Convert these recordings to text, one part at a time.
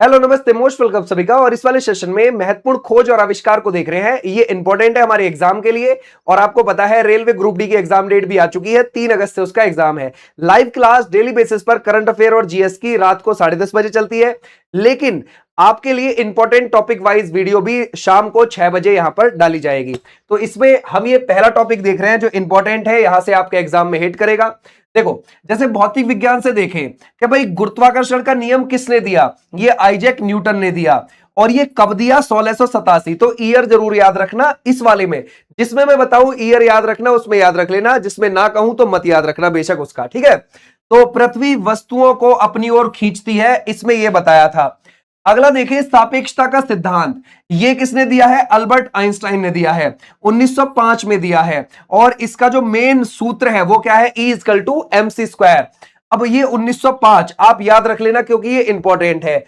Hello नमस्ते, most welcome सभी का। और इस वाले सेशन में महत्वपूर्ण खोज और आविष्कार को देख रहे हैं। ये इंपॉर्टेंट है हमारे एग्जाम के लिए। और आपको पता है रेलवे ग्रुप डी की एग्जाम डेट भी आ चुकी है, 3 अगस्त से उसका एग्जाम है। लाइव क्लास डेली बेसिस पर करंट अफेयर और जीएस की रात को 10:30 बजे चलती है, लेकिन आपके लिए इंपॉर्टेंट टॉपिक वाइज वीडियो भी शाम को 6 बजे यहां पर डाली जाएगी। तो इसमें हम ये पहला टॉपिक देख रहे हैं जो इंपॉर्टेंट है, यहां से आपके एग्जाम में हिट करेगा। देखो, जैसे भौतिक विज्ञान से देखें कि भाई गुरुत्वाकर्षण का नियम किसने दिया, ये आइजैक न्यूटन ने दिया। और ये कब दिया, 1687। तो ईयर जरूर याद रखना इस वाले में। जिसमें मैं बताऊं ईयर याद रखना, उसमें याद रख लेना, जिसमें ना कहूं तो मत याद रखना बेशक उसका, ठीक है। तो पृथ्वी वस्तुओं को अपनी ओर खींचती है, इसमें यह बताया था। अगला देखिए, सापेक्षता का सिद्धांत, ये किसने दिया है, अल्बर्ट आइंस्टाइन ने दिया है, 1905 में दिया है। और इसका जो मेन सूत्र है वो क्या है, E=mc²। अब ये 1905 आप याद रख लेना क्योंकि ये इंपॉर्टेंट है।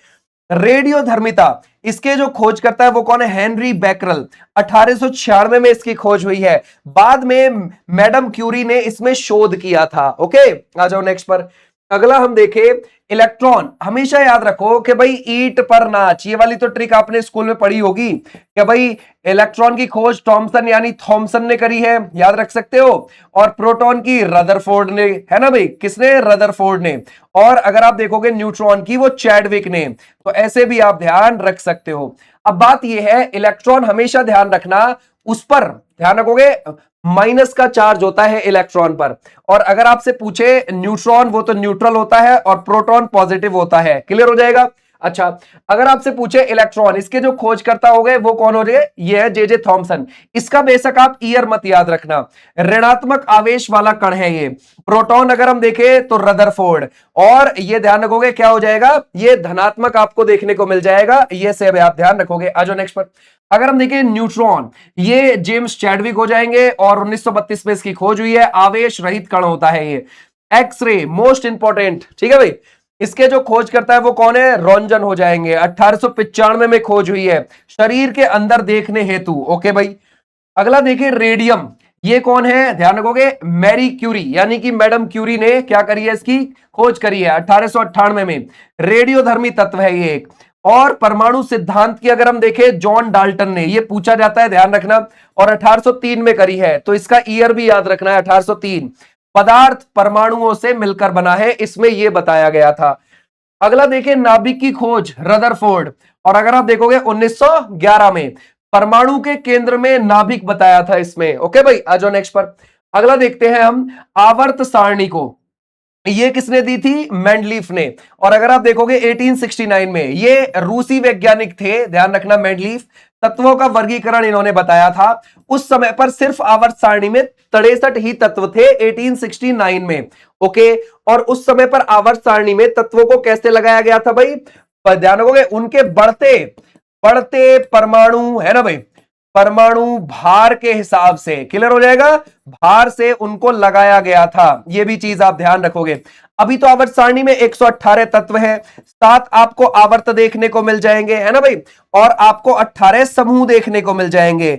रेडियोधर्मिता, इसके जो खोज करता है वो कौन है, हेनरी बैकरल। 1896 में इसकी खोज हुई है। बाद में मैडम क्यूरी ने इसमें शोध किया था। ओके, आ जाओ नेक्स्ट पर। अगला हम देखें, इलेक्ट्रॉन। हमेशा याद रखो कि भाई ईंट पर नाच, ये वाली तो ट्रिक आपने स्कूल में पढ़ी होगी कि भाई इलेक्ट्रॉन की खोज थॉमसन यानी थॉमसन ने करी है, याद रख सकते हो। और प्रोटॉन की रदरफोर्ड ने, है ना भाई, किसने, रदरफोर्ड ने। और अगर आप देखोगे न्यूट्रॉन की, वो चैडविक ने। तो ऐसे भी आप ध्यान रख सकते हो। अब बात यह है, इलेक्ट्रॉन हमेशा ध्यान रखना, उस पर ध्यान रखोगे माइनस का चार्ज होता है इलेक्ट्रॉन पर। और अगर आपसे पूछे न्यूट्रॉन, वो तो न्यूट्रल होता है और प्रोटॉन पॉजिटिव होता है। क्लियर हो जाएगा। अच्छा, अगर आपसे पूछे इलेक्ट्रॉन, इसके जो खोज करता हो गए वो कौन हो रहे, ये है जे थॉमसन। इसका बेशक आप ईयर मत याद रखना। ऋणात्मक आवेश वाला कण है ये। प्रोटॉन अगर हम देखें तो रदरफोर्ड। और ये ध्यान रखोगे क्या हो जाएगा, ये धनात्मक आपको देखने को मिल जाएगा, ये से आप ध्यान रखोगे। आ जाओ नेक्स्ट पर। अगर हम देखें न्यूट्रॉन, ये जेम्स चैडविक हो जाएंगे और 1932 में इसकी खोज हुई है। आवेश रहित कण होता है ये। एक्सरे मोस्ट इंपॉर्टेंट, ठीक है भाई। इसके जो खोज करता है वो कौन है, रोंजन हो जाएंगे। 1895 में खोज हुई है, शरीर के अंदर देखने हेतु। ओके भाई। अगला देखिए, रेडियम। ये कौन है, ध्यान रखोगे, मैरी क्यूरी यानी कि मैडम क्यूरी ने क्या करी है, इसकी खोज करी है 1898 में। रेडियोधर्मी तत्व है ये एक। और परमाणु सिद्धांत की अगर हम देखें, जॉन डाल्टन ने, ये पूछा जाता है, ध्यान रखना। और 1803 में करी है, तो इसका ईयर भी याद रखना है, 1803। पदार्थ परमाणुओं से मिलकर बना है, इसमें यह बताया गया था। अगला देखिए, नाभिक की खोज, रदरफोर्ड। और अगर आप देखोगे 1911 में परमाणु के केंद्र में नाभिक बताया था इसमें। ओके भाई, आ जाओ नेक्स्ट पर। अगला देखते हैं हम आवर्त सारणी को, ये किसने दी थी, मेंडलीफ ने। और अगर आप देखोगे 1869 में, ये रूसी वैज्ञानिक थे, ध्यान रखना, मेंडलीफ। तत्वों का वर्गीकरण इन्होंने बताया था। उस समय पर सिर्फ आवर्त सारणी में 63 ही तत्व थे, 1869 में। ओके, और उस समय पर आवर्त सारणी में तत्वों को कैसे लगाया गया था भाई, ध्यान रखोगे, उनके बढ़ते बढ़ते परमाणु, है ना भाई, परमाणु भार के हिसाब से। क्लियर हो जाएगा, भार से उनको लगाया गया था, ये भी चीज आप ध्यान रखोगे। अभी तो आवर्त सारणी में 118 तत्व है, 7 आपको आवर्त देखने को मिल जाएंगे, है ना भाई। और आपको 18 समूह देखने को मिल जाएंगे।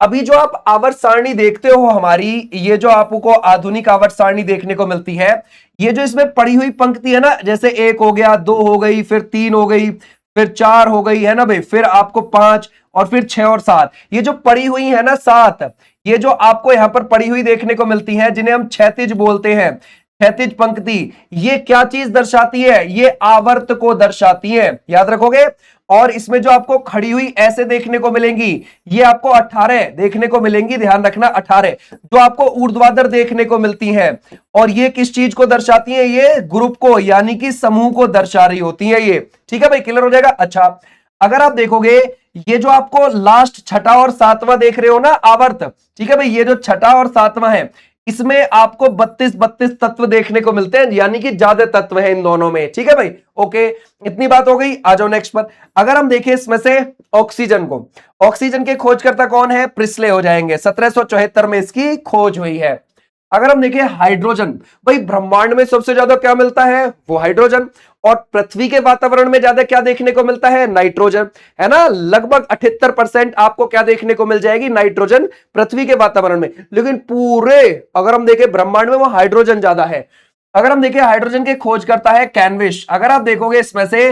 अभी जो आप आवर्त सारणी देखते हो हमारी, ये जो आपको आधुनिक आवर्त सारणी देखने को मिलती है, ये जो इसमें पड़ी हुई पंक्ति है ना, जैसे 1 हो गया, 2 हो गई, फिर 3 हो गई, फिर 4 हो गई, है ना भाई, फिर आपको 5 और फिर 6 और 7, ये जो पड़ी हुई है ना 7, ये जो आपको यहां पर पड़ी हुई देखने को मिलती है, जिन्हें हम क्षैतिज बोलते हैं, क्षैतिज पंक्ति, ये क्या चीज दर्शाती है, ये आवर्त को दर्शाती है, याद रखोगे। और इसमें जो आपको खड़ी हुई ऐसे देखने को मिलेंगी, ये आपको 18 देखने को मिलेंगी, ध्यान रखना 18। जो आपको ऊर्ध्वाधर देखने को मिलती हैं, और ये किस चीज को दर्शाती है, ये ग्रुप को यानी कि समूह को दर्शा रही होती है ये। ठीक है भाई, क्लियर हो जाएगा। अच्छा, अगर आप देखोगे ये जो आपको लास्ट छठा और सातवां देख रहे हो ना आवर्त, ठीक है भाई, ये जो छठा और सातवां है, इसमें आपको 32 तत्व देखने को मिलते हैं, यानी कि ज्यादा तत्व है इन दोनों में। ठीक है भाई, ओके, इतनी बात हो गई। आ जाओ नेक्स्ट पर। अगर हम देखें इसमें से ऑक्सीजन को, ऑक्सीजन के खोजकर्ता कौन है, प्रिस्ले हो जाएंगे, 1774 में इसकी खोज हुई है। अगर हम देखें हाइड्रोजन, भाई ब्रह्मांड में सबसे ज्यादा क्या मिलता है, वो हाइड्रोजन। और पृथ्वी के वातावरण में ज्यादा क्या देखने को मिलता है, नाइट्रोजन, है ना। लगभग 78% आपको क्या देखने को मिल जाएगी, नाइट्रोजन पृथ्वी के वातावरण में। लेकिन पूरे अगर हम देखें ब्रह्मांड में, वो हाइड्रोजन ज्यादा है। अगर हम देखें हाइड्रोजन के खोज करता है कैनविश। अगर आप देखोगे इसमें से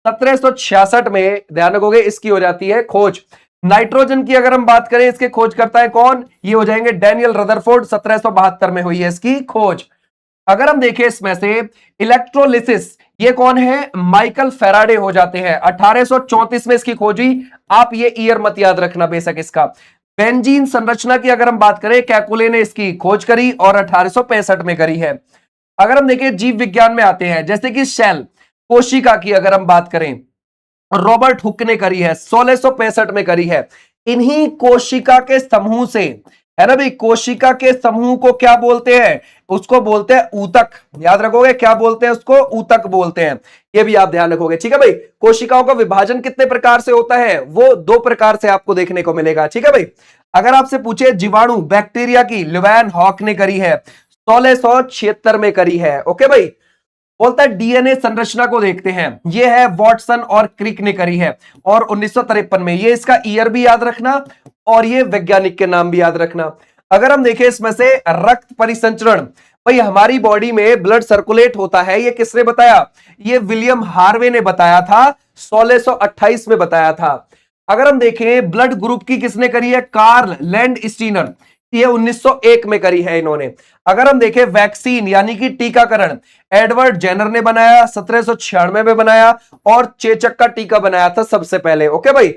1766 में ध्यान रखोगे इसकी हो जाती है खोज। नाइट्रोजन की अगर हम बात करें, इसके खोज करता है कौन, ये हो जाएंगे डैनियल रदरफोर्ड, 1772 में हुई है इसकी खोज। अगर हम देखें इसमें से इलेक्ट्रोलिसिस, ये कौन है, माइकल फेराडे हो जाते हैं, 1834 में इसकी खोज हुई। आप ये ईयर मत याद रखना बेशक इसका। बेंजीन संरचना की अगर हम बात करें, कैकुले ने इसकी खोज करी और 1865 में करी है। अगर हम देखें जीव विज्ञान में आते हैं, जैसे कि सेल, कोशिका की अगर हम बात करें, रॉबर्ट हुक ने करी है, 1665 में करी है। इन्हीं कोशिका के समूह से, है ना भाई, कोशिका के समूह को क्या बोलते हैं, उसको बोलते हैं ऊतक। याद रखोगे क्या बोलते हैं उसको, ऊतक बोलते हैं। ये भी आप ध्यान रखोगे, ठीक है भाई। कोशिकाओं का विभाजन कितने प्रकार से होता है, वो 2 प्रकार से आपको देखने को मिलेगा, ठीक है भाई। अगर आपसे पूछे जीवाणु, बैक्टीरिया की, ल्यूवैन हॉक ने करी है, 1676 में करी है। ओके भाई। बोलता है डीएनए संरचना को देखते हैं, ये है वॉटसन और क्रिक ने करी है, और 1953 में। ये इसका ईयर भी याद रखना और ये वैज्ञानिक के नाम भी याद रखना। अगर हम देखें इसमें से रक्त परिसंचरण, भाई हमारी बॉडी में ब्लड सर्कुलेट होता है, ये किसने बताया, ये विलियम हार्वे ने बताया था, 1628 में बताया था। अगर हम देखें ब्लड ग्रुप की किसने करी है, कार्ल लैंड स्टीनर, ये 1901 में करी है इन्होंने। अगर हम देखें वैक्सीन यानी कि टीकाकरण, एडवर्ड जेनर ने बनाया, 1796 में बनाया, और चेचक का टीका बनाया था सबसे पहले। ओके भाई।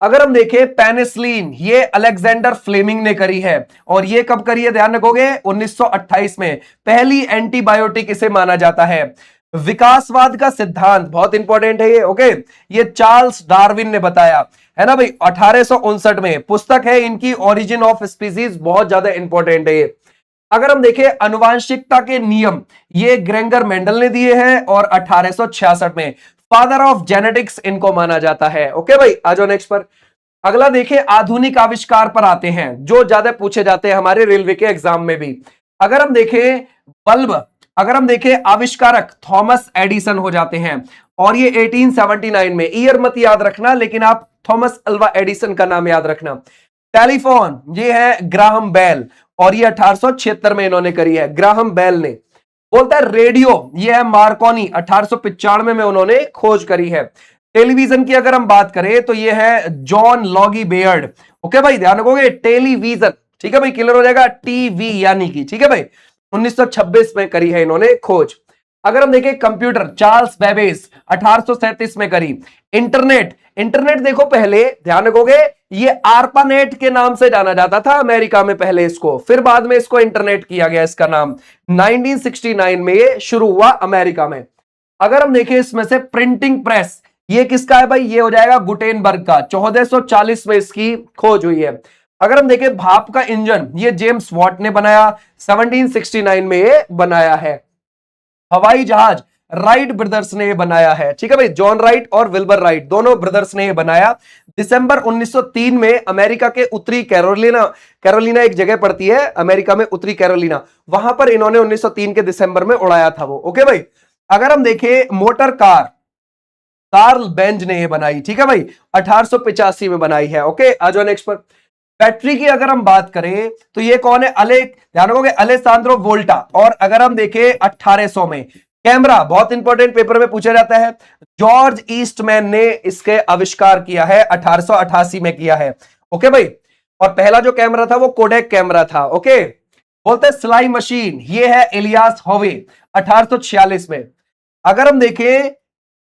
अगर हम देखें पेनिसिलिन, ये अलेक्जेंडर फ्लेमिंग ने करी है, और ये कब करी है ध्यान रखोगे, 1928 में। पहली एंटीबायोटिक इसे माना जाता है। विकासवाद का सिद्धांत बहुत इंपॉर्टेंट है ये, ओके, ये चार्ल्स डार्विन ने बताया, है ना भाई, 1859 में। पुस्तक है इनकी ओरिजिन ऑफ स्पीसीज, बहुत ज्यादा इंपॉर्टेंट है ये। अगर हम देखें अनुवांशिकता के नियम, ये ग्रेंगर मेंडल ने दिए हैं, और 1866 में। फादर ऑफ जेनेटिक्स इनको माना जाता है। ओके भाई, आ जाओ नेक्स्ट पर। अगला देखें आधुनिक आविष्कार पर आते हैं, जो ज्यादा पूछे जाते हैं हमारे रेलवे के एग्जाम में भी। अगर हम देखें बल्ब, अगर हम देखें आविष्कारक थॉमस एडिसन हो जाते हैं, और ये 1879 में। ईयर मत याद रखना, लेकिन आप थॉमस अल्वा एडिसन का नाम याद रखना। टेलीफोन, ये है ग्राहम बेल, और ये 1876 में इन्होंने करी है, ग्राहम बेल ने। बोलता है रेडियो, ये है मार्कोनी, 1895 में उन्होंने खोज करी है। टेलीविजन की अगर हम बात करें तो ये है जॉन लॉगी बेयर्ड। ओके भाई, ध्यान रखोगे, टेलीविजन, ठीक है भाई, क्लियर हो जाएगा, टीवी यानी कि, ठीक है भाई, 1926 में करी है इन्होंने खोज। अगर हम देखें कंप्यूटर, चार्ल्स बेबेज, 1837 में करी। इंटरनेट, इंटरनेट देखो पहले ध्यान रखोगे, ये आर्पानेट के नाम से जाना जाता था अमेरिका में पहले इसको, फिर बाद में इसको इंटरनेट किया गया इसका नाम। 1969 में ये शुरू हुआ अमेरिका में। अगर हम देखें इसमें से प्रिंटिंग प्रेस, ये किसका है भाई, ये हो जाएगा गुटेनबर्ग का, 1440 में इसकी खोज हुई है। अगर हम देखें भाप का इंजन, ये जेम्स वॉट ने बनाया, 1769 में ये बनाया है। हवाई जहाज राइट ब्रदर्स ने बनाया है, ठीक है भाई, जॉन राइट और विल्बर राइट, दोनों ब्रदर्स ने बनाया। दिसंबर 1903 में अमेरिका के उत्तरी कैरोलिना एक जगह पड़ती है अमेरिका में, उत्तरी कैरोलिना, वहां पर इन्होंने 1903 के दिसंबर में उड़ाया था वो। ओके भाई। अगर हम देखें मोटर कार, कार्ल बेंज ने ये बनाई, ठीक है भाई, 1885 में बनाई है। ओके, आ जाओ नेक्स्ट पर। बैटरी की अगर हम बात करें तो ये कौन है, ध्यान रखोगे, अलेसांद्रो वोल्टा, और अगर हम देखें 1800 में। कैमरा बहुत इंपॉर्टेंट, पेपर में पूछा जाता है, जॉर्ज ईस्टमैन ने इसके आविष्कार किया है, 1888 में किया है। ओके भाई। और पहला जो कैमरा था वो कोडेक कैमरा था। ओके। बोलते हैं सिलाई मशीन, ये है इलियास होवे, 1846 में। अगर हम देखें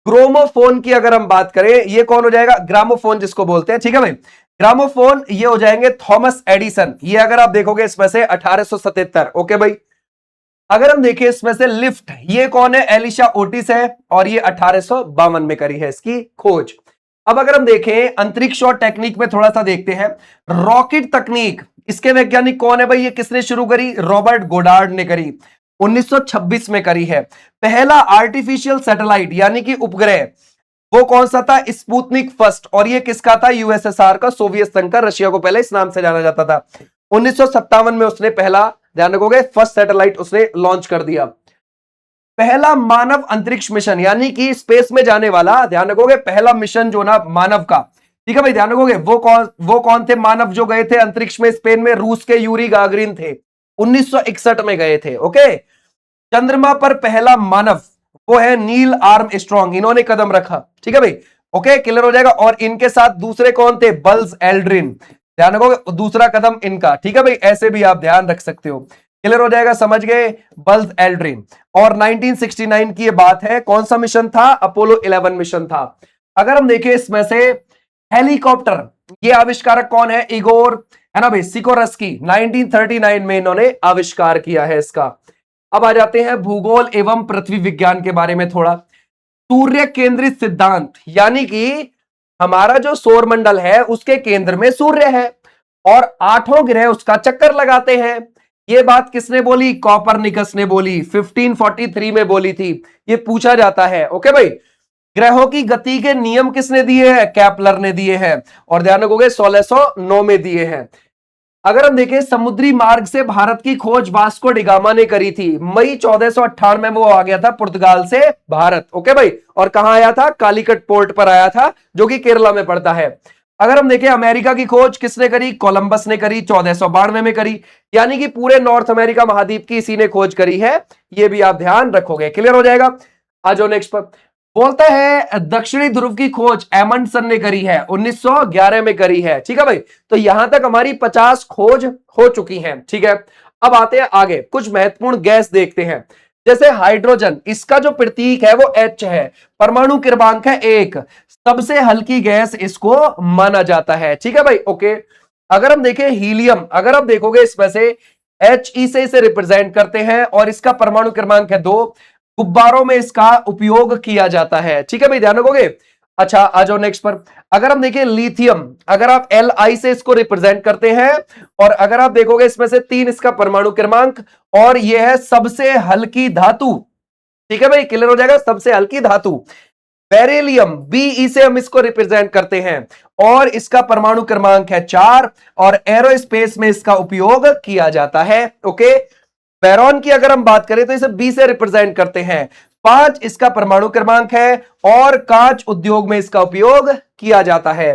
ग्रामोफोन की अगर हम बात करें, ये कौन हो जाएगा, ग्रामोफोन जिसको बोलते हैं, ठीक है भाई, ग्रामोफोन, ये हो जाएंगे थॉमस एडिसन, ये अगर आप देखोगे इसमें से 1877। ओके भाई। अगर हम देखें इसमें से लिफ्ट, ये कौन है, एलिशा ओटिस है, और ये 1852 में करी है इसकी खोज। अब अगर हम देखें अंतरिक्ष और टेक्निक में थोड़ा सा देखते हैं, रॉकेट तकनीक, इसके वैज्ञानिक कौन है भाई, ये किसने शुरू करी, रॉबर्ट गोडार्ड ने करी, 1926 में करी है। पहला आर्टिफिशियल सैटेलाइट यानी कि उपग्रह, वो कौन सा था, स्पुतनिक फर्स्ट, और ये किसका था, यूएसएसआर का, सोवियत संघ का, रशिया को पहले इस नाम से जाना जाता था। 1957 में उसने पहला, ध्यान रखोगे, फर्स्ट सैटेलाइट उसने लॉन्च कर दिया। पहला मानव अंतरिक्ष मिशन यानी कि स्पेस में जाने वाला, ध्यान रखोगे, पहला मिशन जो ना मानव का, ठीक है भाई, ध्यान रखोगे, वो कौन थे मानव जो गए थे अंतरिक्ष में, स्पेन में, रूस के यूरी गागरिन थे, 1961 में गए थे। ओके। चंद्रमा पर पहला मानव, वो है नील आर्मस्ट्रांग, इन्होंने कदम रखा। ठीक है भाई, ओके, क्लियर हो जाएगा। और इनके साथ दूसरे कौन थे? बल्स एल्ड्रिन, ध्यान रखोगे दूसरा कदम इनका। ठीक है भाई, ऐसे भी आप ध्यान रख सकते हो। क्लियर हो जाएगा, समझ गए? Balls Aldrin. और 1969 की ये बात है, कौन सा मिशन था? अपोलो 11 मिशन था। अगर हम देखें इसमें से हेलीकॉप्टर, ये आविष्कारक कौन है? इगोर, है ना भाई, सिकोरस्की, 1939 में इन्होंने आविष्कार किया है इसका। अब आ जाते हैं भूगोल एवं पृथ्वी विज्ञान के बारे में थोड़ा। सूर्य केंद्रित सिद्धांत, यानी कि हमारा जो सौर मंडल है उसके केंद्र में सूर्य है और 8 ग्रह उसका चक्कर लगाते हैं। ये बात किसने बोली? कॉपरनिकस ने बोली, 1543 में बोली थी। ये पूछा जाता है। ओके भाई, ग्रहों की गति के नियम किसने दिए हैं? केपलर ने दिए हैं। और ध्यान रखोगे 1609 में दिए हैं। अगर हम देखें समुद्री मार्ग से भारत की खोज वास्को डिगामा ने करी थी, मई 1498 में वो आ गया था पुर्तगाल से भारत। ओके भाई, और कहां आया था? कालीकट पोर्ट पर आया था, जो कि केरला में पड़ता है। अगर हम देखें अमेरिका की खोज किसने करी? कोलंबस ने करी, 1492 में करी। यानी कि पूरे नॉर्थ अमेरिका महाद्वीप की इसी ने खोज करी है। ये भी आप ध्यान रखोगे। क्लियर हो जाएगा? आ जाओ नेक्स्ट पर। बोलता है दक्षिणी ध्रुव की खोज एमंडसन ने करी है, 1911 में करी है। ठीक है भाई, तो यहां तक हमारी 50 खोज हो चुकी हैं। ठीक है, अब आते हैं आगे, कुछ महत्वपूर्ण गैस देखते हैं। जैसे हाइड्रोजन, इसका जो प्रतीक है वो H है, परमाणु क्रमांक है 1, सबसे हल्की गैस इसको माना जाता है। ठीक है भाई, ओके। अगर हम देखें हीलियम, अगर आप देखोगे इसमें से He से इसे रिप्रेजेंट करते हैं और इसका परमाणु क्रमांक है 2, गुब्बारों में इसका उपयोग किया जाता है। ठीक है भाई, ध्यान रखोगे। अच्छा, आ जाओ नेक्स्ट पर। अगर हम देखें लिथियम, अगर आप Li से इसको रिप्रेजेंट करते हैं और अगर आप देखोगे इसमें से 3 इसका परमाणु क्रमांक और यह है सबसे हल्की धातु। ठीक है भाई, क्लियर हो जाएगा, सबसे हल्की धातु। बेरिलियम, Be से हम इसको रिप्रेजेंट करते हैं और इसका परमाणु क्रमांक है 4 और एरोस्पेस में इसका उपयोग किया जाता है। ओके, बैरॉन की अगर हम बात करें तो इसे बी से रिप्रेजेंट करते हैं, 5 इसका परमाणु क्रमांक है और कांच उद्योग में इसका उपयोग किया जाता है।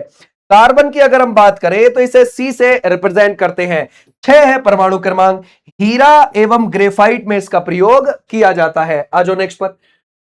कार्बन की अगर हम बात करें तो इसे सी से रिप्रेजेंट करते हैं, 6 है परमाणु क्रमांक। हीरा एवं ग्रेफाइट में इसका प्रयोग किया जाता है। आ जाओ नेक्स्ट पर।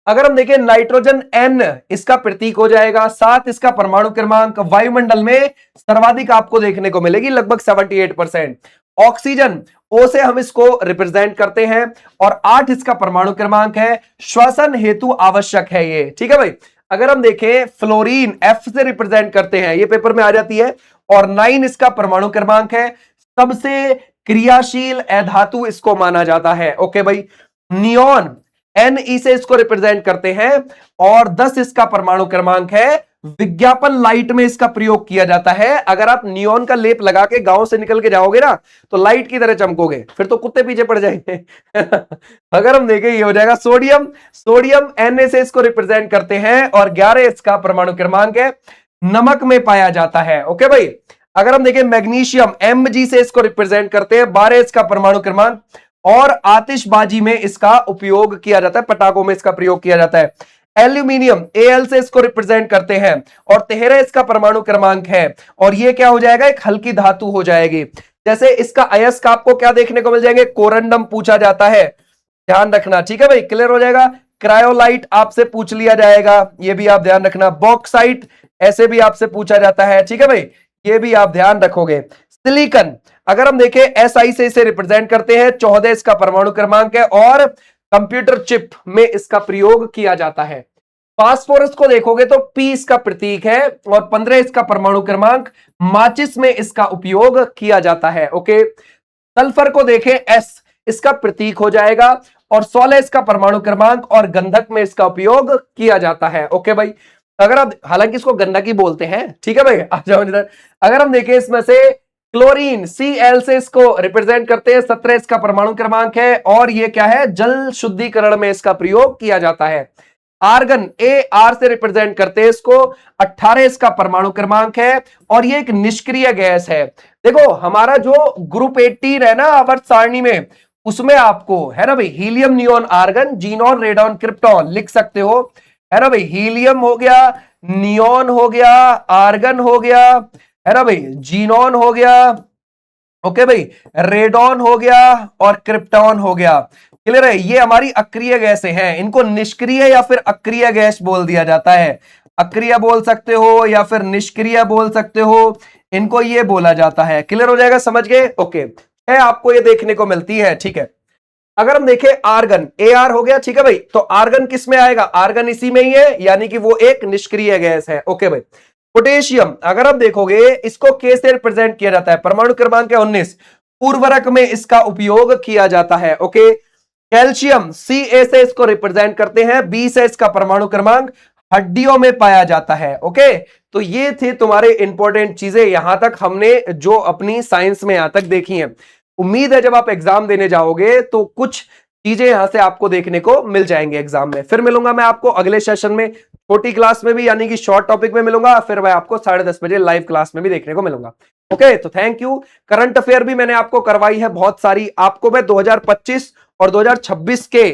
अगर हम देखें नाइट्रोजन N इसका प्रतीक हो जाएगा, 7 इसका परमाणु क्रमांक, वायुमंडल में सर्वाधिक आपको देखने को मिलेगी, लगभग 78%। ऑक्सीजन, O से हम इसको रिप्रेजेंट करते हैं और 8 इसका परमाणु क्रमांक है, श्वसन हेतु आवश्यक है ये। ठीक है भाई। अगर हम देखें फ्लोरीन, F से रिप्रेजेंट करते हैं, ये पेपर में आ जाती है और 9 इसका परमाणु क्रमांक है, सबसे क्रियाशील अधातु इसको माना जाता है। ओके भाई। नियोन, Ne से इसको रिप्रेजेंट करते हैं और 10 इसका परमाणु क्रमांक है, विज्ञापन लाइट में इसका प्रयोग किया जाता है। अगर आप नियोन का लेप लगा के गांव से निकल के जाओगे ना तो लाइट की तरह चमकोगे, फिर तो कुत्ते पीछे पड़ जाएंगे। अगर हम देखें ये हो जाएगा सोडियम, सोडियम Na से इसको रिप्रेजेंट करते हैं और 11 इसका परमाणु क्रमांक है, नमक में पाया जाता है। ओके भाई। अगर हम देखें मैग्नीशियम, Mg से इसको रिप्रेजेंट करते हैं, 12 इसका परमाणु क्रमांक और आतिशबाजी में इसका उपयोग किया जाता है, पटाखों में इसका प्रयोग किया जाता है। एल्यूमिनियम, Al से इसको रिप्रेजेंट करते हैं और 13 इसका परमाणु क्रमांक है और ये क्या हो जाएगा? एक हल्की धातु हो जाएगी। जैसे इसका अयस्क आपको क्या देखने को मिल जाएंगे? कोरंडम पूछा जाता है, ध्यान रखना। ठीक है भाई, क्लियर हो जाएगा। क्रायोलाइट आपसे पूछ लिया जाएगा, ये भी आप ध्यान रखना। बॉक्साइट ऐसे भी आपसे पूछा जाता है। ठीक है भाई, ये भी आप ध्यान रखोगे। सिलिकन, अगर हम देखें Si से इसे रिप्रेजेंट करते हैं, 14 इसका परमाणु क्रमांक है और कंप्यूटर चिप में इसका प्रयोग किया जाता है। फास्फोरस को देखोगे तो P इसका प्रतीक है और 15 इसका परमाणु क्रमांक, माचिस में इसका उपयोग किया जाता है। ओके। सल्फर को देखें, S इसका प्रतीक हो जाएगा और 16 इसका परमाणु क्रमांक और गंधक में इसका उपयोग किया जाता है। ओके भाई। अगर आप, हालांकि इसको गंधकी बोलते हैं। ठीक है भाई, आ जाओ इधर। अगर हम देखें इसमें से क्लोरीन, Cl से इसको रिप्रेजेंट करते हैं, 17 इसका परमाणु क्रमांक है और ये क्या है? जल शुद्धिकरण में इसका प्रयोग किया जाता है। आर्गन, Ar से रिप्रेजेंट करते हैं इसको, 18 इसका परमाणु क्रमांक है और ये एक निष्क्रिय गैस है। देखो हमारा जो ग्रुप 18 है ना आवर्त सारणी में, उसमें आपको है ना भाई helium, neon, argon, xenon, radon, krypton लिख सकते हो, है ना भाई। हीलियम हो गया, नियोन हो गया, आर्गन हो गया, है ना भाई, जीनॉन हो गया, ओके भाई, रेडॉन हो गया और क्रिप्टॉन हो गया। क्लियर है? ये हमारी अक्रिय गैसें हैं, इनको निष्क्रिय या फिर अक्रिय गैस बोल दिया जाता है। अक्रिय बोल सकते हो या फिर निष्क्रिय बोल सकते हो, इनको ये बोला जाता है। क्लियर हो जाएगा, समझ गए? ओके, है आपको ये देखने को मिलती है, ठीक है। अगर हम देखें आर्गन, AR हो गया, ठीक है भाई, तो आर्गन किस में आएगा? आर्गन इसी में ही है, यानी कि वो एक निष्क्रिय गैस है। ओके भाई। पोटेशियम, अगर आप देखोगे इसको कैसे रिप्रेजेंट किया जाता है? परमाणु क्रमांक 19, उर्वरक में इसका उपयोग किया जाता है। ओके। कैल्शियम Ca से इसको रिप्रेजेंट करते हैं, B से इसका परमाणु क्रमांक, हड्डियों में पाया जाता है। ओके, तो ये थे तुम्हारे इंपॉर्टेंट चीजें, यहां तक हमने जो अपनी साइंस में यहां तक देखी हैं। उम्मीद है जब आप एग्जाम देने जाओगे तो कुछ चीजें यहां से आपको देखने को मिल जाएंगे एग्जाम में। फिर मिलूंगा मैं आपको अगले सेशन में, छोटी क्लास में भी, यानी कि शॉर्ट टॉपिक में मिलूंगा, फिर मैं आपको 10:30 बजे लाइव क्लास में भी देखने को मिलूंगा। ओके, तो थैंक यू। करंट अफेयर भी मैंने आपको करवाई है बहुत सारी, आपको मैं 2025 और 2026 के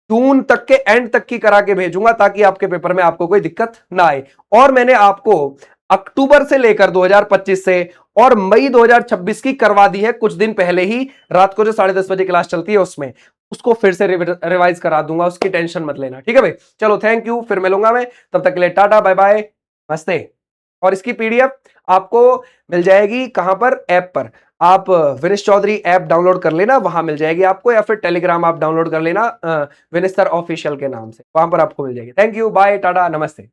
जून तक के एंड तक की करा के भेजूंगा, ताकि आपके पेपर में आपको कोई दिक्कत ना आए। और मैंने आपको अक्टूबर से लेकर 2025 से और मई 2026 की करवा दी है कुछ दिन पहले ही, रात को जो 10:30 बजे क्लास चलती है उसमें, उसको फिर से रिवाइज करा दूंगा, उसकी टेंशन मत लेना, ठीक है भाई। चलो थैंक यू, फिर मिलूंगा मैं, तब तक के लिए टाटा बाय बाय, नमस्ते। और इसकी PDF आपको मिल जाएगी कहां पर? ऐप पर। आप विनेश चौधरी ऐप डाउनलोड कर लेना, वहां मिल जाएगी आपको, या फिर टेलीग्राम आप डाउनलोड कर लेना विनेश सर ऑफिशियल के नाम से, वहां पर आपको मिल जाएगी। थैंक यू, बाय, टाटा, नमस्ते।